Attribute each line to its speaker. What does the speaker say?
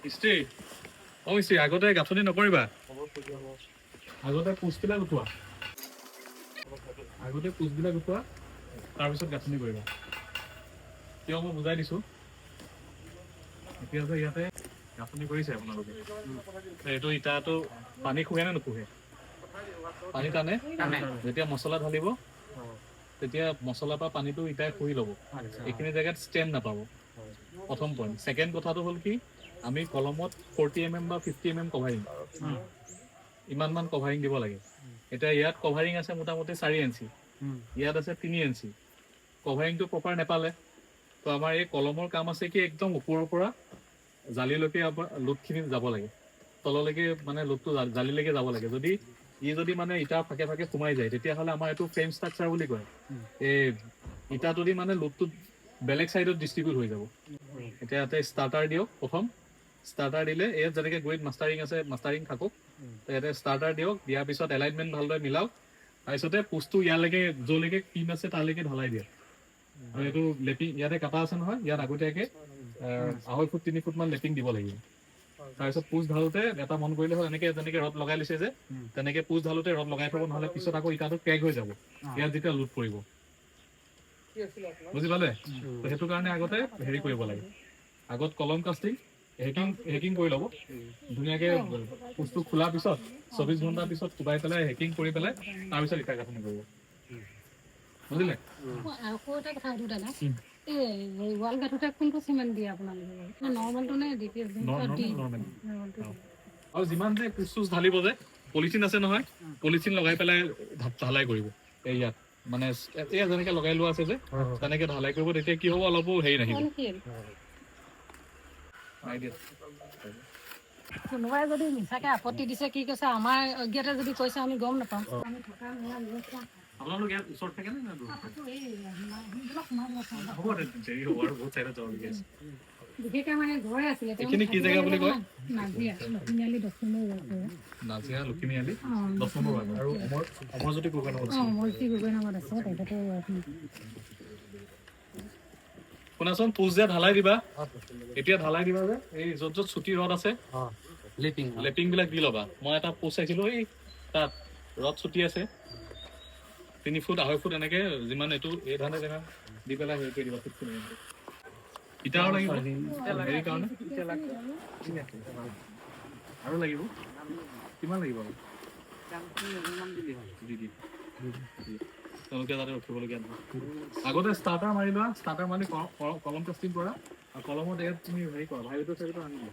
Speaker 1: মিস্ত্ৰী মিস্ত্ৰী আগতে গাঁথনি নকৰিবা আগতে পোষ্টবিলাক উঠোৱা তাৰপিছত গাঁথনি কৰিবা কিয় মই বুজাই দিছোঁ এতিয়া যে ইয়াতে গাঁথনি কৰিছে আপোনালোকে এইটো ইটাটো পানী শুহে নে নুশুহে পানী টানে যেতিয়া মছলা ঢালিব তেতিয়া মছলাৰ পৰা পানীটো ইটাই শুহি ল'ব এইখিনি জেগাত ষ্টেণ্ড নাপাব প্ৰথম পইণ্ট ছেকেণ্ড কথাটো হ'ল কি আমি কলমত 40 mm বা 50 mm কভাৰিং ইমানমান কভাৰিং দিব লাগে এতিয়া ইয়াত কভাৰিং আছে মোটামুটি 4 ইঞ্চি ইয়াত আছে 3 ইঞ্চি কভাৰিংটো প্ৰপাৰ নেপালে তো আমাৰ এই কলমৰ কাম আছে কি একদম ওপৰৰ পৰা জালিলৈকে লোডখিনি যাব লাগে তললৈকে মানে লোডটো জালিলৈকে যাব লাগে যদি মানে ইটা ফাকে ফাকে সোমাই যায় তেতিয়াহ'লে আমাৰ এইটো ফ্ৰেম ষ্ট্ৰাকচাৰ বুলি কয় এই ইটাটো দি মানে লোডটো বেলেগ চাইডত ডিষ্ট্ৰিবিউট হৈ যাব এতিয়া ইয়াতে ষ্টাৰ্টাৰ দিয়ক প্ৰথম ষ্টাৰ্টাৰ দিলে ইয়াত যেনেকৈ গুৰিত মাষ্টাৰিং আছে মাষ্টাৰিং থাকক ইয়াতে ষ্টাৰ্টাৰ দিয়ক দিয়াৰ পিছত এলাইনমেণ্ট ভালদৰে মিলাওক তাৰপিছতে পোষ্টটো ইয়ালৈকে য'লৈকে পিন আছে তালৈকে ঢলাই দিয়ে আৰু এইটো লেপিং ইয়াতে কাটা আছে নহয় ইয়াত আগতীয়াকৈ 2.5 ফুট 3 ফুটমান লেপিং দিব লাগিব তাৰপিছত পোষ্ট ঢালোতে এটা মন কৰিলে হ'ল এনেকৈ যেনেকৈ ৰদ লগাই লৈছে যে তেনেকৈ পোষ্ট ঢালোতে ৰদ লগাই থ'ব নহ'লে পিছত আকৌ ইটাটো ক্ৰেক হৈ যাব ইয়াত যেতিয়া লোড পৰিব বুজি পালে সেইটো কাৰণে আগতে হেৰি কৰিব লাগে আগত কলম কাষ্টিং হেকিং কৰি ল'ব ধুনীয়াকৈ পোষ্টটো খোলাৰ পিছত 24 ঘণ্টাৰ পিছত কোবাই পেলাই হেকিং কৰি পেলাই তাৰপিছত ইটা গাঁথনি কৰিব বুজিলে
Speaker 2: আকৌ এটা কথা সুধো দাদা এই ৱাল গাঁঠোতে কোনটো চিমেণ্ট দিয়ে আপোনালোকে নৰ্মেলটো নে
Speaker 1: আৰু যিমান যে পোষ্ট চোচ ঢালিব যে পলিথিন আছে নহয় পলিথিন লগাই পেলাই ঢালাই কৰিব এই ইয়াত মানে এয়া যেনেকৈ লগাই লোৱা আছে যে তেনেকৈ ঢালাই কৰিব তেতিয়া কি হ'ব অলপো হেৰি নাহিব
Speaker 2: কোনোবাই যদি মিছাকে আপত্তি দিছে কি কৈছে আমাৰ অজ্ঞাতে যদি কৈছে আমি গম নাপাওঁ আমি থকা মেলা ব্যৱস্থা
Speaker 1: আপোনালোক ইয়াত ওচৰত থাকে নে হ'ব দেৰি হ'ব আৰু বহুত চাইডত যাবলগীয়া আছে
Speaker 2: বিশেষকৈ মানে ঘৰে আছিলে
Speaker 1: এইখিনি কি জেগা বুলি কয়
Speaker 2: নাজিয়া লখিমীয়ালি 10 নম্বৰ
Speaker 1: নাজিয়া লখিমীয়ালি 10 নম্বৰ আৰু অমৰজ্যোতি গগৈনামত আছে
Speaker 2: অমৰজ্যোতি গগৈনামত আছে তেখেতে
Speaker 1: শুনাচোন পোষ্ট যে ঢালাই দিবা এতিয়া ঢালাই দিবা যে এই য'ত য'ত চুটি ৰড আছে লেপিং বিলাক দি ল'বা মই এটা পোষ্ট চাইছিলো এই তাত ৰড চুটি আছে 3 ফুট 2.5 ফুট এনেকে যিমান এইটো এই ধানে যেনে দি পেলাই হেৰি কৰি দিবা ইটাও লাগিব হেৰি কাৰণে আৰু লাগিব কিমান লাগিব তেওঁলোকে যাতে ৰখিবলগীয়া নহয় আগতে ষ্টাৰ্টাৰ মাৰি লোৱা ষ্টাৰ্টাৰ মাৰি কলম কাষ্টিং কৰা আৰু কলমত ইয়াত তুমি হেৰি কৰা ভাইটো চাইটো আনি লোৱা